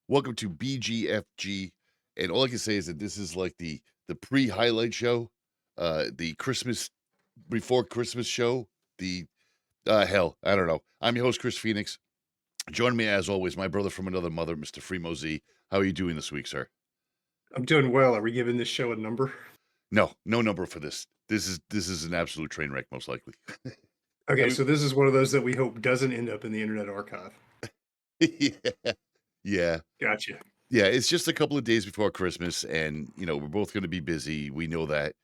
Welcome to BGFG, and all I can say is that this is like the pre-highlight show, the Christmas before Christmas show. The hell, I don't know. I'm your host, Chris Phoenix. Join me as always, my brother from another mother, Mr. Fremo Z. How are you doing this week, sir? I'm doing well. Are we giving this show a number? No, no number for this. This is an absolute train wreck, most likely. I Okay, mean, so this is one of those that we hope doesn't end up in the Internet Archive. yeah, yeah. Gotcha. Yeah, it's just a couple of days before Christmas, and we're both going to be busy. We know that.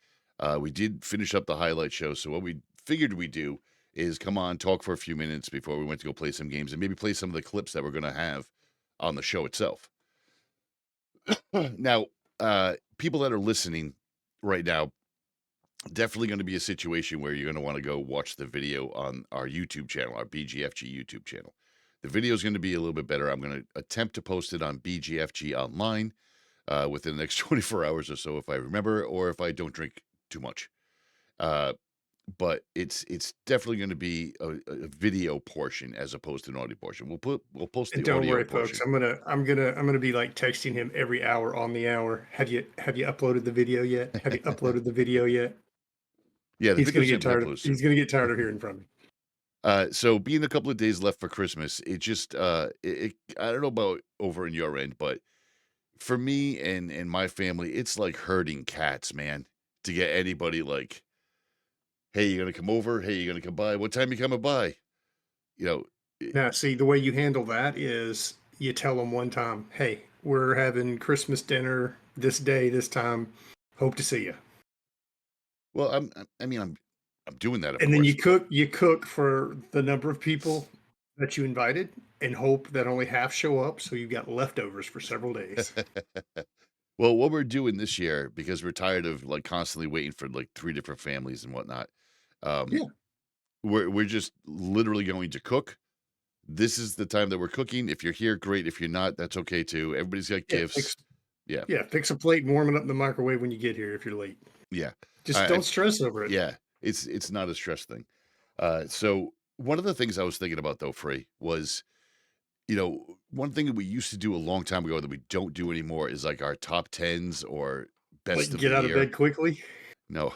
We did finish up the highlight show, so what we figured we'd do is come on, talk for a few minutes before we went to go play some games, and maybe play some of the clips that we're going to have on the show itself. Now, people that are listening right now, definitely going to be a situation where you're going to want to go watch the video on our YouTube channel, our BGFG YouTube channel. The video is going to be a little bit better. I'm going to attempt to post it on BGFG online within the next 24 hours or so, if I remember, or if I don't drink too much. Uh, but it's definitely going to be a video portion as opposed to an audio portion. We'll post And the don't audio worry, folks. portion. I'm gonna be like texting him every hour on the hour. Have you uploaded the video yet? Have you uploaded the video yet? Yeah, the He's gonna video's get going to be tired. uploaded soon. He's gonna get tired of hearing from me. So being a couple of days left for Christmas, it just I don't know about over in your end, but for me and my family, it's like herding cats, man. To get anybody like, hey, you gonna come over? Hey, you gonna come by? What time you coming by? You know, i- Now, see, the way you handle that is you tell them one time, "Hey, we're having Christmas dinner this day, this time. Hope to see you." well, I'm doing that, of And then course. you cook for the number of people that you invited and hope that only half show up, so you've got leftovers for several days. Well, what we're doing this year, because we're tired of like constantly waiting for like three different families and whatnot, um, Yeah. we're just literally going to cook. This is the time that we're cooking. If you're here, great. If you're not, that's okay too. Everybody's got Yeah, gifts. Yeah, fix a plate and warm it up in the microwave when you get here if you're late. yeah. Just I don't stress over it. yeah. It's not a stress thing. So one of the things I was thinking about though, Free, was one thing that we used to do a long time ago that we don't do anymore is like our top tens or best Like, of the get out of year. bed quickly. No.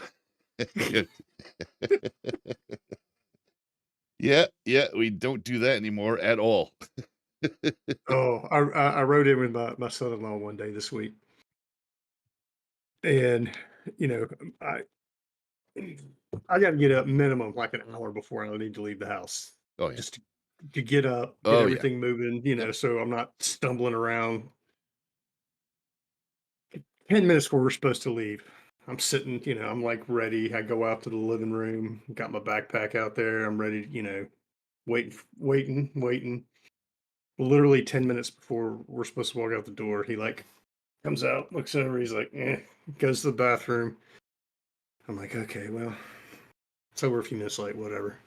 Yeah, yeah, we don't do that anymore at all. Oh, I rode in with my son-in-law one day this week, and, you know, I I gotta get up minimum like an hour before I need to leave the house Oh yeah. just to get up, get Oh yeah. everything moving, Yep. so I'm not stumbling around. 10 minutes before we're supposed to leave. I'm sitting, I'm like ready. I go out to the living room, got my backpack out there. I'm ready, waiting. Literally 10 minutes before we're supposed to walk out the door, he like comes out, looks over, he's like, goes to the bathroom. I'm like, okay, well, so we're a few minutes late, whatever.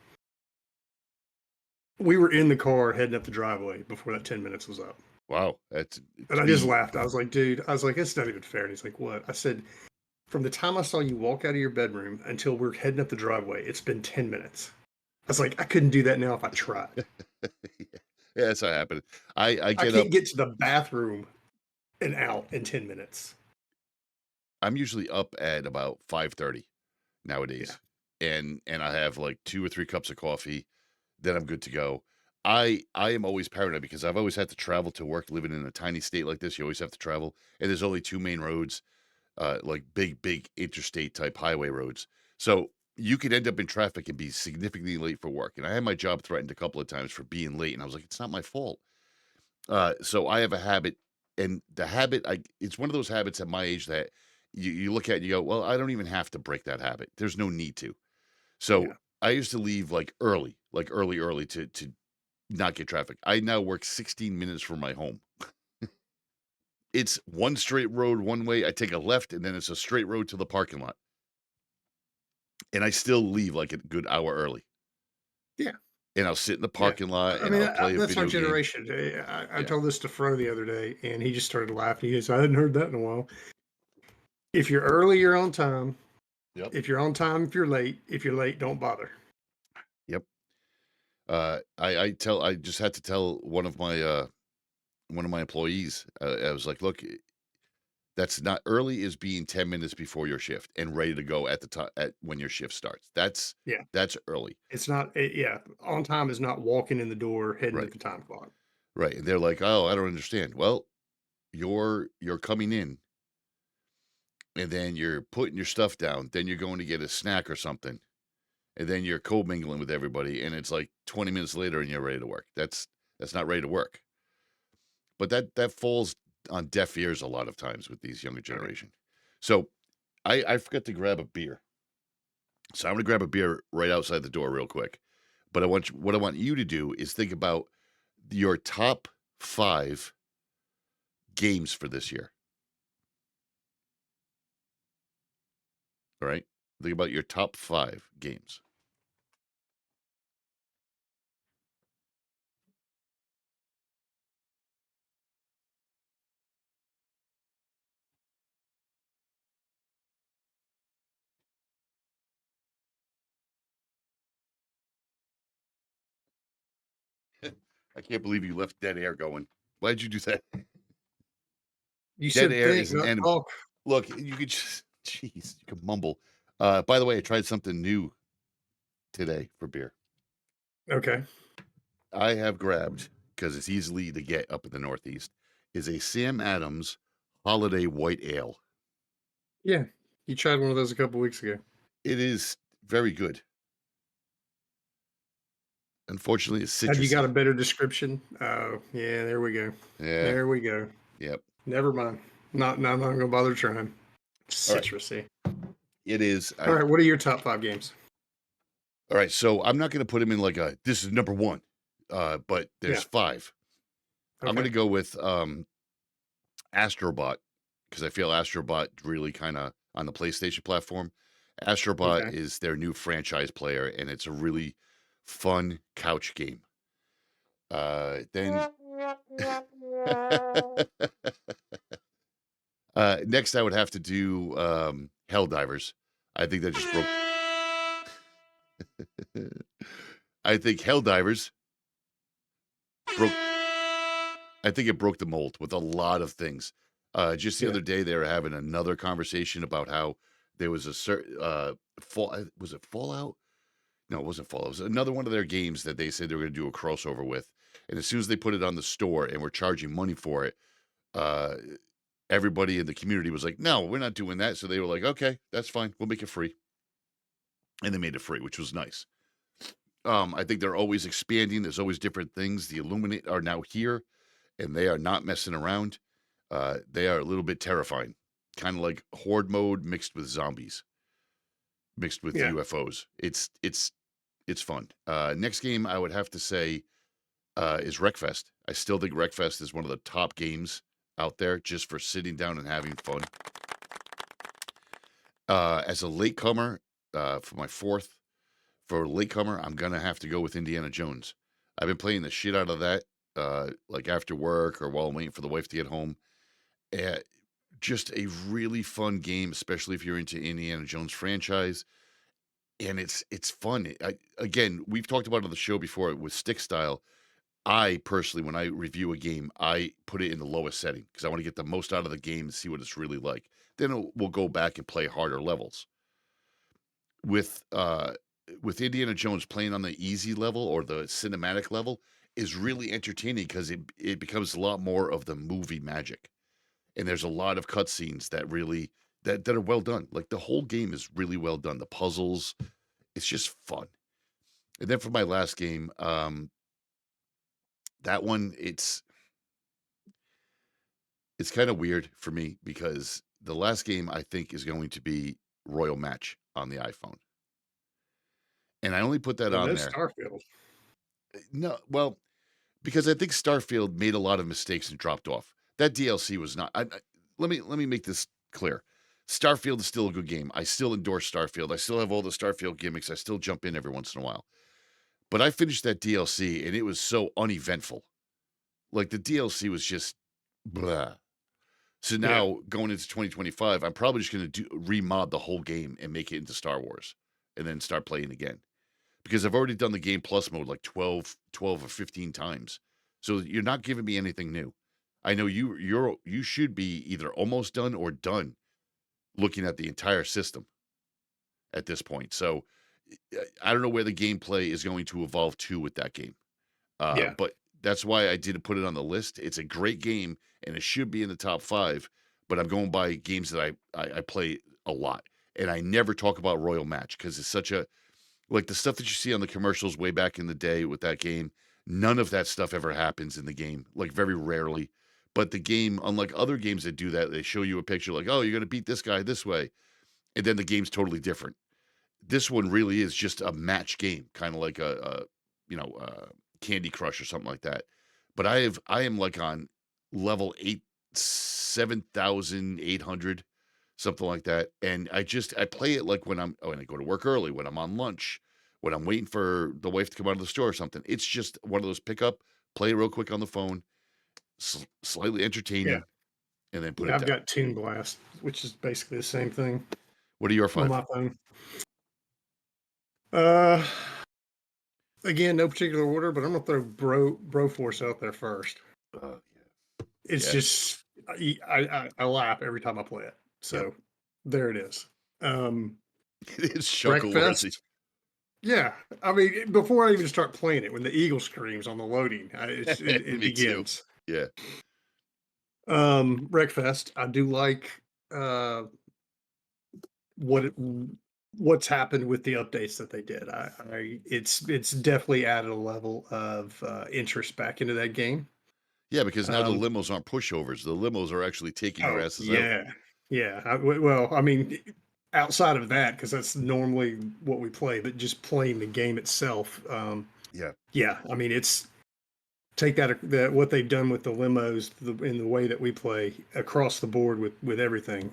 We were in the car heading up the driveway before that 10 minutes was up. Wow. That's And to I just be laughed. I was like, dude, it's not even fair. And he's like, what? I said, from the time I saw you walk out of your bedroom until we're heading up the driveway, it's been 10 minutes. I was like, I couldn't do that now if I tried. yeah, that's how it happened. I I get up. can't get to the bathroom and out in 10 minutes. I'm usually up at about 5:30 Yeah. nowadays, and I have like 2 or 3 cups of coffee, then I'm good to go. I am always paranoid because I've always had to travel to work living in a tiny state like this. You always have to travel, and there's only 2 main roads, like big interstate type highway roads. So you could end up in traffic and be significantly late for work. And I had my job threatened a couple of times for being late, and I was like, it's not my fault. So I have a habit, and the habit, it's one of those habits at my age that you look at and you go, well, I don't even have to break that habit. There's no need to. So Yeah. I used to leave like early to not get traffic. I now work 16 minutes from my home. It's one straight road one way. I take a left and then it's a straight road to the parking lot. And I still leave like a good hour early. Yeah. And I'll sit in the Yeah. parking lot I and mean, I'll play a that's our video game. generation. I Yeah. told this to Fro the other day, and he just started laughing. He goes, I hadn't heard that in a while. If you're early, you're on time. Yep. If you're on time, if you're late. If you're late, don't bother. Yep. I just had to tell one of my one of my employees. I was like, "Look, that's not early is being 10 minutes before your shift and ready to go at the time at when your shift starts. Yeah. That's early." It's not yeah, on time is not walking in the door, heading to Right. the time clock. Right. And they're like, "Oh, I don't understand." Well, you're coming in and then you're putting your stuff down, then you're going to get a snack or something, and then you're co-mingling with everybody, and it's like 20 minutes later and you're ready to work. That's not ready to work. But that falls on deaf ears a lot of times with these younger Okay. generation. So I forgot to grab a beer. So I'm gonna grab a beer right outside the door real quick. But what I want you to do is think about your top 5 games for this year. All right? Think about your top 5 games. I can't believe you left dead air going. Why'd you do that? You Dead said air think, is an not enemy. talk. Look, you could just jeez, you can mumble. By the way, I tried something new today for beer. Okay. I have grabbed, because it's easily to get up in the Northeast, is a Sam Adams Holiday White Ale. Yeah. You tried one of those a couple weeks ago. It is very good. Unfortunately, it's Have you got a citrusy. better description? Oh, yeah, there we go. Yeah, There we go. yep. Never mind. I'm not gonna bother trying. All right. Citrusy. It is. All right, what are your top 5 games? All right. So I'm not going to put him in like a this is number one, but there's Yeah. 5. I'm going Okay. to go with Astrobot because I feel Astrobot really kind of on the PlayStation platform. Astrobot Okay. is their new franchise player, and it's a really fun couch game. Then next, I would have to do Helldivers. I think that just broke. I think Helldivers broke. I think it broke the mold with a lot of things. Just the Yeah. other day, they were having another conversation about how there was a certain was it Fallout? No, it wasn't Fallout. It was another one of their games that they said they were going to do a crossover with. And as soon as they put it on the store and were charging money for it, uh, everybody in the community was like, "No, we're not doing that." So they were like, "Okay, that's fine. We'll make it free." And they made it free, which was nice. I think they're always expanding. There's always different things. The Illuminate are now here, and they are not messing around. They are a little bit terrifying, kind of like horde mode mixed with zombies, mixed with Yeah. UFOs. It's fun. Next game I would have to say is Wreckfest. I still think Wreckfest is one of the top games out there just for sitting down and having fun. As a latecomer, for my fourth, for a latecomer, I'm gonna have to go with Indiana Jones. I've been playing the shit out of that, like after work or while I'm waiting for the wife to get home. Uh, just a really fun game, especially if you're into Indiana Jones franchise, and it's fun. Again, we've talked about it on the show before with stick style. I personally, when I review a game, I put it in the lowest setting because I want to get the most out of the game and see what it's really like. Then we'll go back and play harder levels. With with Indiana Jones playing on the easy level or the cinematic level is really entertaining because it becomes a lot more of the movie magic. And there's a lot of cutscenes that really that are well done. Like the whole game is really well done. The puzzles, it's just fun. And then for my last game, that one it's kind of weird for me because the last game I think is going to be Royal Match on the iPhone. And I only put that Well, on no there. Starfield. No, well, because I think Starfield made a lot of mistakes and dropped off. That DLC was not. Let me make this clear. Starfield is still a good game. I still endorse Starfield. I still have all the Starfield gimmicks. I still jump in every once in a while. But I finished that DLC and it was so uneventful. Like the DLC was just blah. So Yeah. now going into 2025, I'm probably just going to remod the whole game and make it into Star Wars and then start playing again because I've already done the game plus mode like 12 or 15 times. So you're not giving me anything new. I know you should be either almost done or done looking at the entire system at this point. So I don't know where the gameplay is going to evolve to with that game. Yeah, But that's why I didn't put it on the list. It's a great game and it should be in the top 5, but I'm going by games that I play a lot. And I never talk about Royal Match because it's such a like the stuff that you see on the commercials way back in the day with that game, none of that stuff ever happens in the game, like very rarely. But the game, unlike other games that do that, they show you a picture like, oh, you're going to beat this guy this way. And then the game's totally different. This one really is just a match game, kind of like Candy Crush or something like that. But I am like on level 7,800, something like that. And I play it like when I go to work early, when I'm on lunch, when I'm waiting for the wife to come out of the store or something. It's just one of those pick up, play real quick on the phone, slightly yeah, entertaining, and then put yeah. it I've down. got Toon Blast, which is basically the same thing What are your on 5? my phone. Uh, Again, no particular order, but I'm gonna throw Broforce out there first. It's Yeah. just I laugh every time I play it. Yep. So there it is. Um, It is chuckle worthy. Breakfast. Yeah, I mean, before I even start playing it, when the eagle screams on the loading, it Me too. begins. Yeah. Wreckfest. I do like uh what it, what's happened with the updates that they did. It's definitely added a level of interest back into that game. Yeah, because now the Um, limos aren't pushovers. The limos are actually taking your oh asses out. yeah, yeah. Well, I mean, outside of that, because that's normally what we play, but just playing the game itself. Yeah. Yeah, I mean, it's take that what they've done with the limos in the way that we play across the board with everything.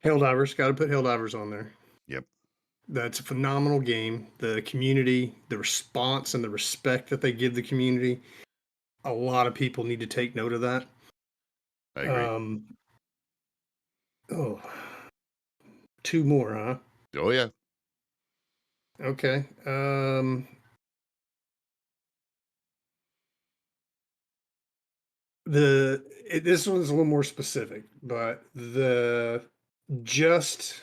Helldivers, got to put Helldivers on there. Yep. That's a phenomenal game. The community, the response, and the respect that they give the community. A lot of people need to take note of that. I agree. Um, oh, two more, huh? Oh, yeah. Okay. This one's a little more specific, but the just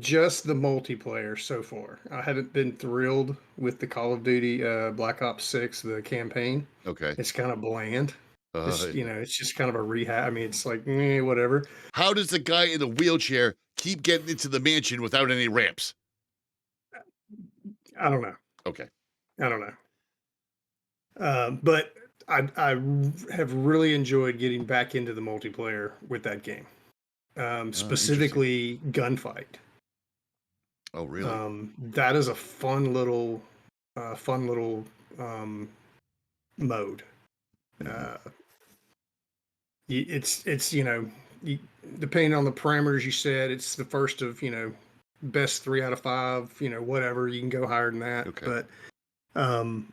just the multiplayer so far. I haven't been thrilled with the Call of Duty Black Ops 6, the campaign. Okay. It's kind of bland. It's, Yeah. it's just kind of a rehab. I mean, it's like, whatever. How does the guy in the wheelchair keep getting into the mansion without any ramps? I don't know. Okay. I don't know. But have really enjoyed getting back into the multiplayer with that game. Interesting. Specifically gunfight. Oh, really? That is a fun little mode. Mhm. Uh, it's you, depending on the parameters you set, it's the first of best 3 out of 5. Whatever you can go higher than that, Okay. but um,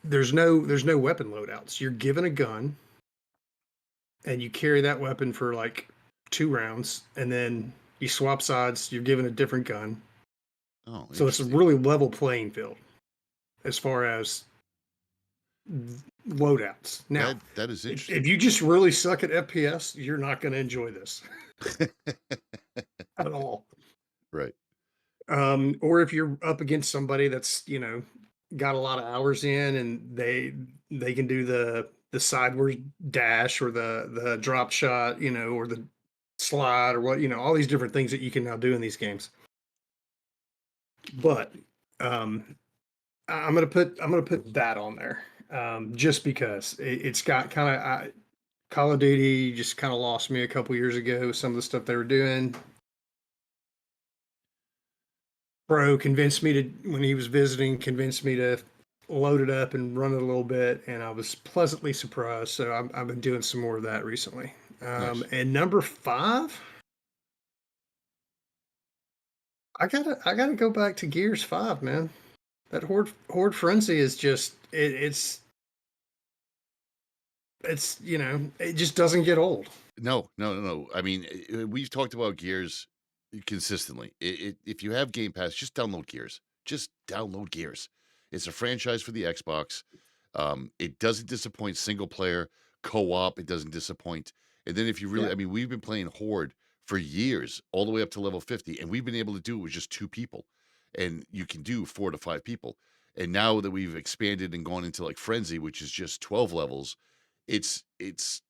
there's no weapon loadouts. You're given a gun, and you carry that weapon for like 2 rounds, and then you swap sides. You're given a different gun, Oh, so it's a interesting. really level playing field as far as loadouts. Now, That is if interesting. you just really suck at FPS, you're not going to enjoy this at all. Right. Or if you're up against somebody that's got a lot of hours in, and they can do the sideward dash or the drop shot, or the slide or what, all these different things that you can now do in these games. But um, I'm gonna put that on there, just because it's got kind of Call of Duty just kind of lost me a couple years ago. Some of the stuff they were doing. Bro convinced me to when he was visiting, convinced me to load it up and run it a little bit, and I was pleasantly surprised. So I've been doing some more of that recently. Nice. And number 5, I gotta go back to Gears 5, man. That Horde Frenzy is just it's it just doesn't get old. No, no, no, no. I mean, we've talked about Gears consistently. If you have Game Pass, just download Gears. Just download Gears. It's a franchise for the Xbox. It doesn't disappoint single player, co-op, it doesn't disappoint. And then if you really, Yeah. I mean, we've been playing Horde for years, all the way up to level 50, and we've been able to do it with just 2 people. And you can do 4 to 5 people. And now that we've expanded and gone into like Frenzy, which is just 12 levels, it's it's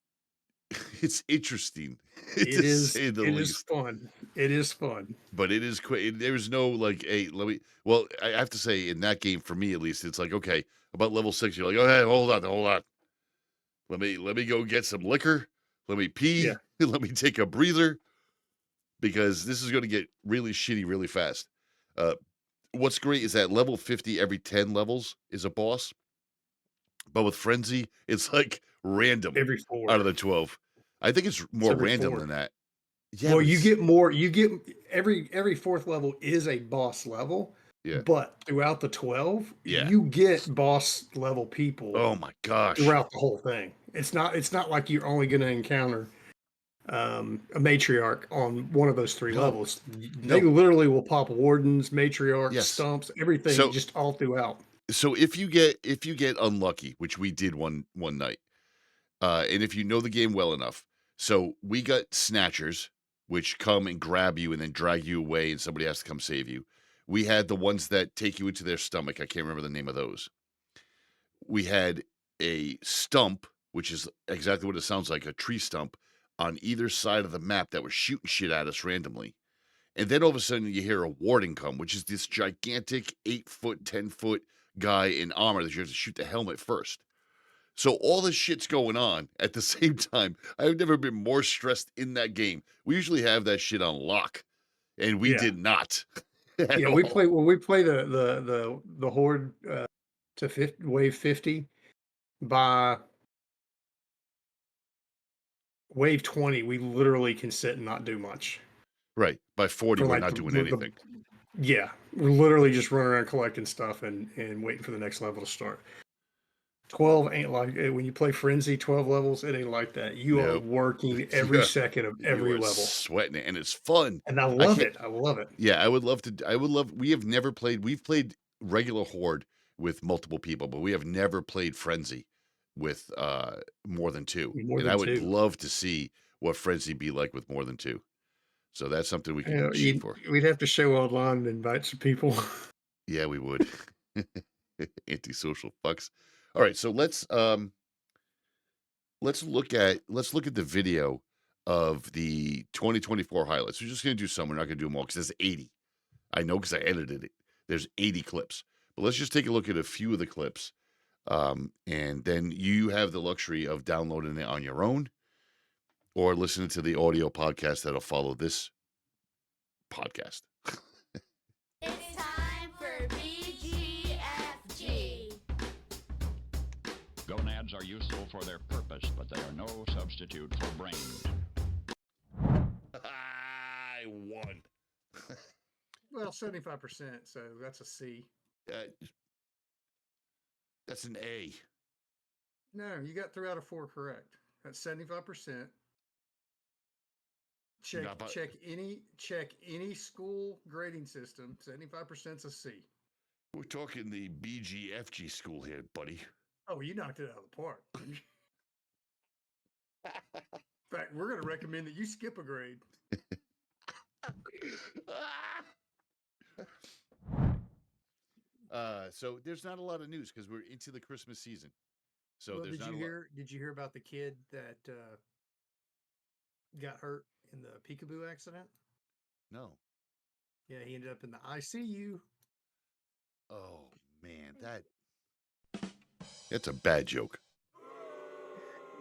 interesting It to is say the it is least. fun. It is fun. But it is quick. There's no like, hey, let me. Well, I have to say, in that game, for me at least, it's like, okay, about level 6, you're like, oh, hey, hold on. Let me go get some liquor. Let me Yeah. pee. Let me take a breather because this is going to get really shitty really fast. Uh, what's great is that level 50 every 10 levels is a boss, but with Frenzy, it's like random Every out 4. of the 12. I think it's It's more every random 4. than that. Yeah, Well, but it's you get every 4th level is a boss level, yeah, but throughout the 12, yeah. you get boss level people Oh my gosh. throughout the whole thing. It's not like you're only gonna encounter, a matriarch on one of those 3 No, levels. They no. literally will pop wardens, matriarchs, Yes. stumps, everything So just all throughout. so if you get unlucky, which we did one night, and if you know the game well enough, so we got snatchers, which come and grab you and then drag you away, and somebody has to come save you. We had the ones that take you into their stomach. I can't remember the name of those. We had a stump, which is exactly what it sounds like, a tree stump on either side of the map that was shooting shit at us randomly. And then all of a sudden you hear a warden come, which is this gigantic 8 foot, 10 foot guy in armor that you have to shoot the helmet first. So all this shit's going on at the same time. I've never been more stressed in that game. We usually have that shit on lock, and we Yeah. did not at Yeah, all. when we play the horde, to wave 50, by wave 20, we literally can sit and not do much Right. By 40, for we're like not doing anything. yeah, we're literally just running around collecting stuff and waiting for the next level to start. 12 ain't like when you play Frenzy 12 levels, it ain't like that. You are No. working every Yeah. second of You every are level. sweating it, and it's fun. And I I love can't. it. I love it. Yeah, I would love. We have never played. We've played regular Horde with multiple people, but we have never played Frenzy with more than two. More And I than would 2. love to see what Frenzy be like with more than two. So that's something we can shoot for. We'd have to show online and invite some people. Yeah, we would. Antisocial fucks. All right, so let's look at the video of the 2024 highlights. We're just gonna do some. We're not gonna do them all because there's 80. I know because I edited it. There's 80 clips. But let's just take a look at a few of the clips. And then you have the luxury of downloading it on your own or listening to the audio podcast that'll follow this podcast. It's time for BGFG. Gonads are useful for their purpose, but they are no substitute for brains. I won. Well, 75%, so that's a C. Uh, that's an A. No, you got 3 out of 4 correct. That's 75%. Not by- Check any school grading system. 75% is a C. We're talking the BGFG school here, buddy. Oh, you knocked it out of the park. In fact, we're going to recommend that you skip a grade. So there's not a lot of news because we're into the Christmas season. So Well, there's not a lot. Did you hear about the kid that got hurt in the peekaboo accident? No. Yeah, he ended up in the ICU. Oh man, that's a bad joke.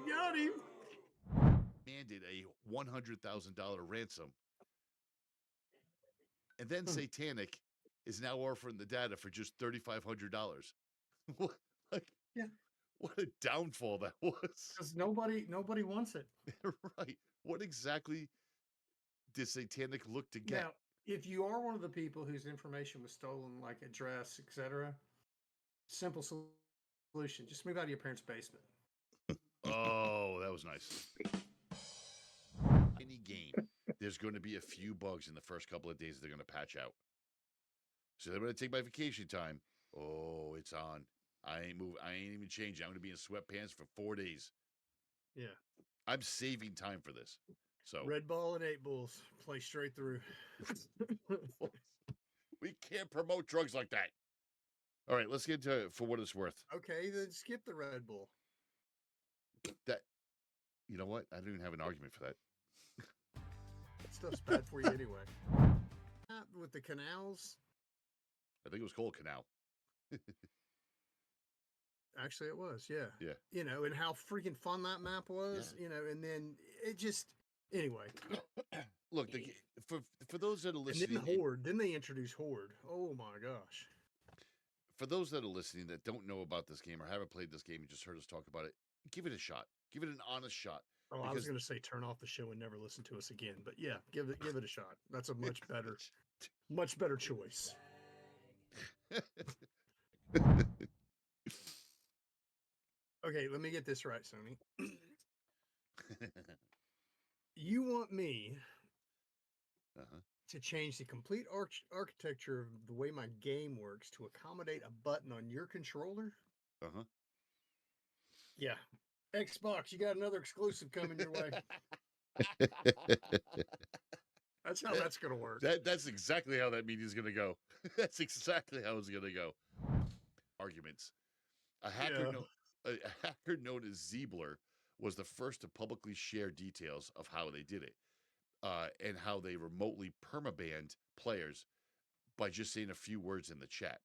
Got him. Demanded a $100,000 ransom, and then Satanic is now offering the data for just $3,500. What, like, Yeah. what a downfall that was. Because nobody wants it. Right. What exactly did Satanic look to get? Now, if you are one of the people whose information was stolen, like address, etc., simple solution: just move out of your parents' basement. Oh, that was nice. Any game, there's going to be a few bugs in the first couple of days they're going to patch out. So they're going to take my vacation time. Oh, it's on. I ain't moving. I ain't even changing. I'm gonna be in sweatpants for 4 days. Yeah. I'm saving time for this. So Red Ball and 8 Bulls play straight through. we can't promote drugs like that. All right, let's get to For What It's Worth. Okay, then skip the Red Bull. That, you know what? I don't even have an argument for that. That stuff's bad for you anyway. With the canals, I think it was Cold Canal. actually, it was. Yeah. Yeah. You know, and how freaking fun that map was. Yeah. You know, and then it just anyway. Look, for those that are And listening, then Horde. Then they introduced Horde. Oh my gosh. for those that are listening that don't know about this game or haven't played this game and just heard us talk about it, give it a shot. Give it an honest shot. Oh, I was Because- going to say turn off the show and never listen to us again, but yeah, give it a shot. That's a much better choice. Okay, let me get this right, Sony. You want me Uh-huh. to change the complete architecture of the way my game works to accommodate a button on your controller? Uh-huh. Yeah. Xbox, you got another exclusive coming your way. That's how that's going to work. That's exactly how that meeting is going to go. That's exactly how it's going to go. Arguments. A hacker, Yeah. a hacker known as Ziebler was the first to publicly share details of how they did it, and how they remotely permabanned players by just saying a few words in the chat.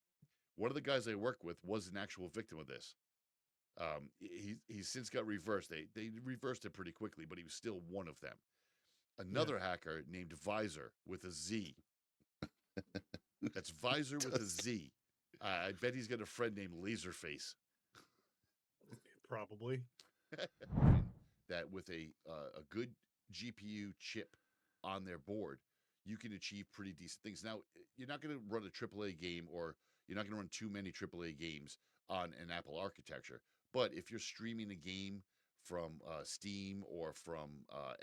One of the guys I work with was an actual victim of this. He's since got reversed. They reversed it pretty quickly, but he was still one of them. Another hacker named Visor with a Z. That's Visor with a Z. I bet he's got a friend named Laserface. Probably. That with a good GPU chip on their board, you can achieve pretty decent things. Now, you're not going to run a AAA game, or you're not going to run too many AAA games on an Apple architecture. But if you're streaming a game from Steam or from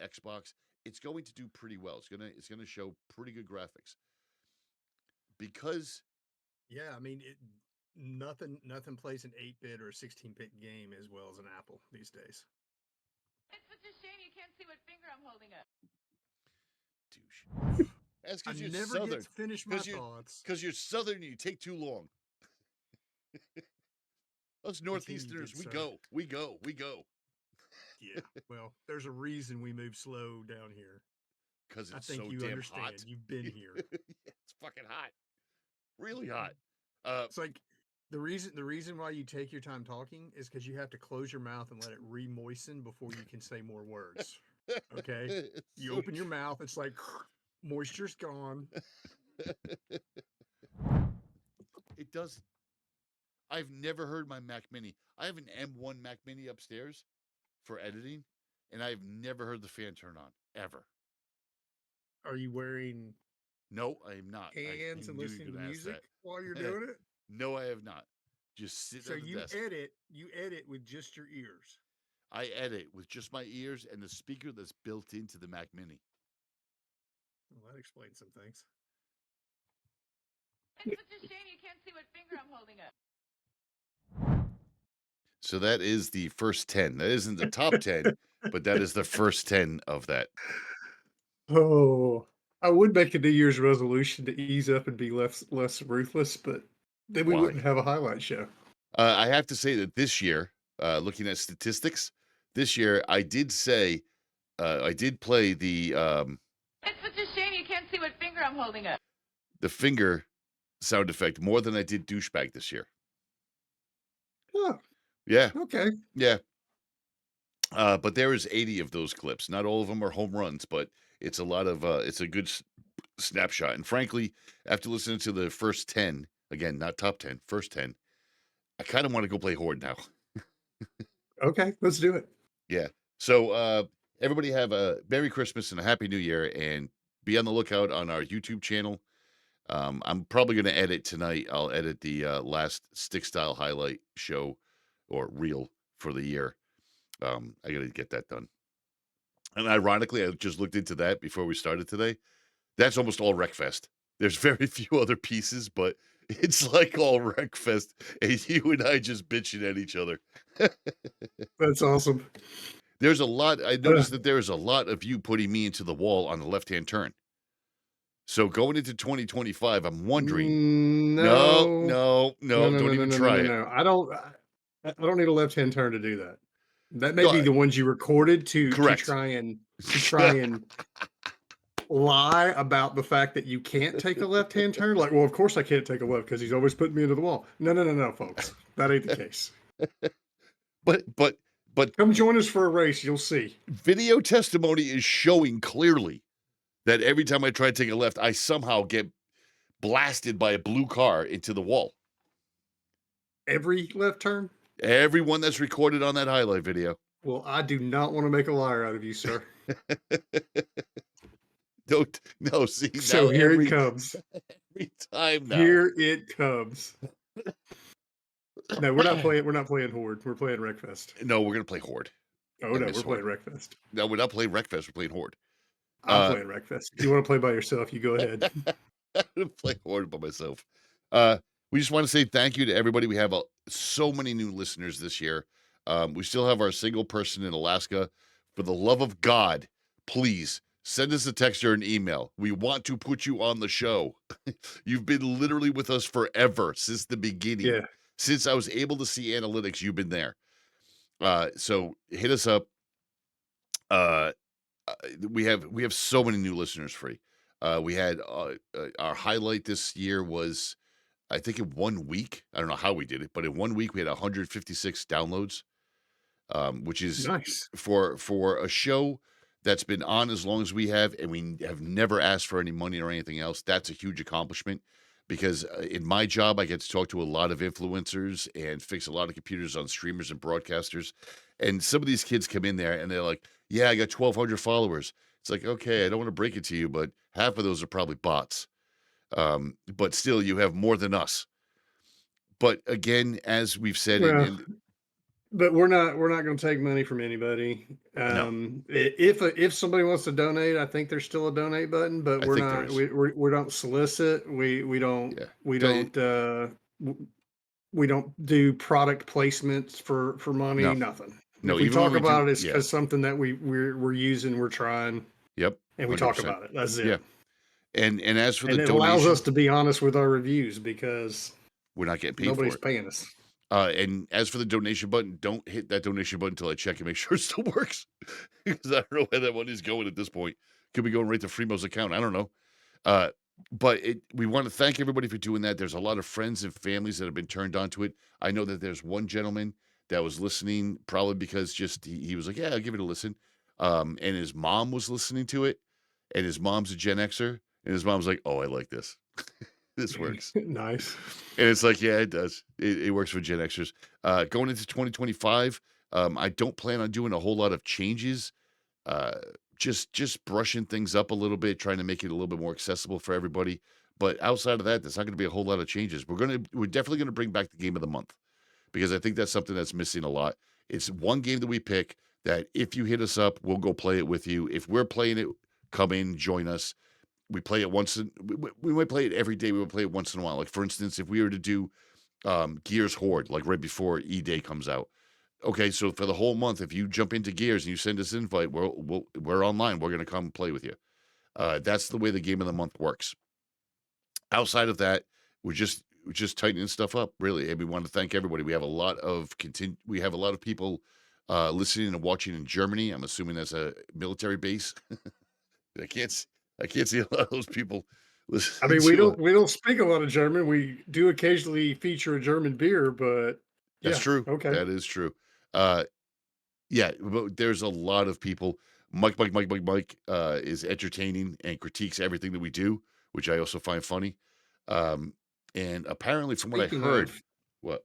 Xbox, it's going to do pretty well. It's gonna show pretty good graphics. Because Yeah, I mean, nothing plays an 8-bit or a 16-bit game as well as an Apple these days. It's such a shame you can't see what finger I'm holding up. douche. That's I because you're never Southern. get to finish my 'Cause you- thoughts. Because you're Southern and you take too long. Us Continue, Northeasterners, good we sir. go. Yeah, well, there's a reason we move slow down here. Because I it's think so you damn understand. hot. You've been here. It's fucking hot. Really hot. It's like the reason why you take your time talking is because you have to close your mouth and let it re-moisten before you can say more words. Okay? It's You so open your mouth, it's like moisture's gone. It does. I've never heard my Mac Mini. I have an M1 Mac Mini upstairs for editing, and I've never heard the fan turn on ever. Are you wearing No, I am not. hands and knew you were listening to gonna ask music that. while you're doing it? No, I have not. Just sitting So at the you desk. edit with just your ears. I edit with just my ears and the speaker that's built into the Mac Mini. Well, that explains some things. It's such a shame you can't see what finger I'm holding up. So that is the first 10. That isn't the top 10, but that is the first 10 of that. Oh, I would make a New Year's resolution to ease up and be less ruthless, but then we Why? wouldn't have a highlight show. I have to say that this year, looking at statistics, this year I did say I did play the It's such a shame you can't see what finger I'm holding up. finger sound effect more than I did douchebag this year. Oh, Yeah, okay. yeah. But there is 80 of those clips. Not all of them are home runs, but it's a lot of it's a good snapshot. And frankly, after listening to the first 10, again, not top 10, first 10, I kind of want to go play Horde now. Okay, let's do it. Yeah. So everybody have a Merry Christmas and a Happy New Year, and be on the lookout on our YouTube channel. I'm probably going to edit tonight. I'll edit the last Stick Style highlight show or reel for the year. I got to get that done. And ironically, I just looked into that before we started today. That's almost all Wreckfest. There's very few other pieces, but It's like all Wreckfest, and you and I just bitching at each other. That's awesome. There's a lot. I Uh, noticed that there is a lot of you putting me into the wall on the left-hand turn. So going into 2025, I'm wondering. No, no, no, no, no, no, no, don't no, even no, no, try no, it. no. I don't need a left-hand turn to do that. That may No, be the ones you recorded to correct. try and lie about the fact that you can't take a left-hand turn. Like, well, of course I can't take a left because he's always putting me into the wall. No, no, no, no, folks. That ain't the case. But Come join us for a race. You'll see. video testimony is showing clearly that every time I try to take a left, I somehow get blasted by a blue car into the wall. Every left turn? Everyone that's recorded on that highlight video. Well, I do not want to make a liar out of you, sir. Don't no see now So here it comes. every time now. Here it comes. No, we're not playing. We're not playing Horde. We're playing Wreckfest. No, we're gonna play Horde. Oh I no, miss we're playing Horde. Wreckfest. No, we're not playing Wreckfest, we're playing Horde. I'm playing Wreckfest. If you want to play by yourself, you go ahead. I'm gonna play Horde by myself. We just want to say thank you to everybody. We have so many new listeners this year. We still have our single person in Alaska. For the love of God, please send us a text or an email. We want to put you on the show. You've been literally with us forever since the beginning. Yeah. Since I was able to see analytics, you've been there. So hit us up. We have so many new listeners free. We had our highlight this year was, I think, in 1 week. I don't know how we did it, but in 1 week we had 156 downloads, which is Nice. for a show that's been on as long as we have, and we have never asked for any money or anything else. That's a huge accomplishment because in my job, I get to talk to a lot of influencers and fix a lot of computers on streamers and broadcasters. And some of these kids come in there and they're like, yeah, I got 1,200 followers. It's like, okay, I don't want to break it to you, but half of those are probably bots. But still, you have more than us. But again, as we've said, Well, and but we're not going to take money from anybody. no, If somebody wants to donate, I think there's still a donate button, but I we're think there not. is. We don't solicit. We don't. Yeah. We Don't- don't. We don't do product placements for money. No. Nothing. No, If we even when talk we do- about it, it's yeah. because something that we're using, we're trying, Yep. and we talk 100%. about it. That's it. Yeah. And as for And the it allows donation, us to be honest with our reviews because we're not getting paid nobody's for it. paying us. And as for the donation button, don't hit that donation button until I check and make sure it still works. Because I don't know where that money's going at this point. Could be going right to Fremo's account. I don't know. But we want to thank everybody for doing that. There's a lot of friends and families that have been turned on to it. I know that there's one gentleman that was listening probably because just he was like, yeah, I'll give it a listen. And his mom was listening to it. And his mom's a Gen Xer. And his mom's like, oh, I like this. This works. Nice. And it's like, yeah, it does. It works for Gen Xers. Going into 2025, I don't plan on doing a whole lot of changes. Just brushing things up a little bit, trying to make it a little bit more accessible for everybody. But outside of that, there's not going to be a whole lot of changes. We're definitely going to bring back the game of the month because I think that's something that's missing a lot. It's one game that we pick that if you hit us up, we'll go play it with you. If we're playing it, come in, join us. We play it we might play it every day. We would play it once in a while. Like for instance, if we were to do Gears Horde, like right before E-Day comes out. Okay, so for the whole month, if you jump into Gears and you send us an invite, we're online. We're going to come play with you. That's the way the game of the month works. Outside of that, we're just tightening stuff up, really. And we want to thank everybody. We have a lot of people listening and watching in Germany. I'm assuming that's a military base. I can't see a lot of those people listening. I mean, we don't speak a lot of German. We do occasionally feature a German beer, but That's yeah, true. Okay. That is true. Yeah, but there's a lot of people. Mike is entertaining and critiques everything that we do, which I also find funny. And apparently, from what I Speaking heard, of, what?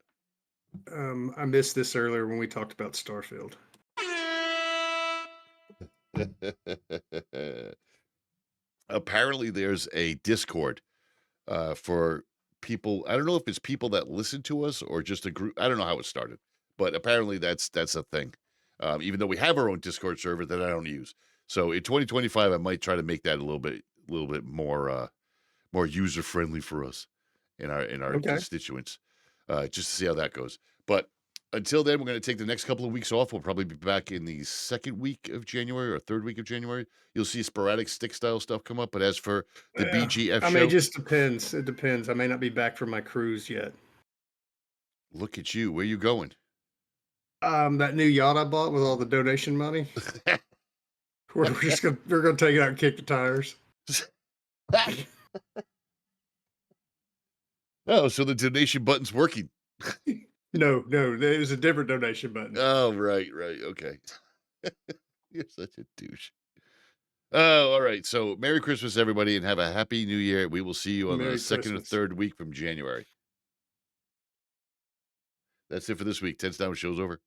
I missed this earlier when we talked about Starfield. Apparently, there's a Discord for people. I don't know if it's people that listen to us or just a group. I don't know how it started, but apparently that's a thing. Even though we have our own Discord server that I don't use. So in 2025, I might try to make that a little bit more user friendly for us. in our Okay. constituents, just to see how that goes. But until then, we're going to take the next couple of weeks off. We'll probably be back in the second week of January or third week of January. You'll see sporadic stick style stuff come up. But as for the Yeah. BGF I mean, it show, just depends. It depends. I may not be back from my cruise yet. look at you. Where you going? That new yacht I bought with all the donation money, we're gonna take it out and kick the tires. Oh, so the donation button's working. No, there's a different donation button. Oh, right. Okay. You're such a douche. Oh, all right. So Merry Christmas, everybody, and have a happy New Year. We will see you on the Merry second or Christmas. third week from January. That's it for this week. 10 Down show's over.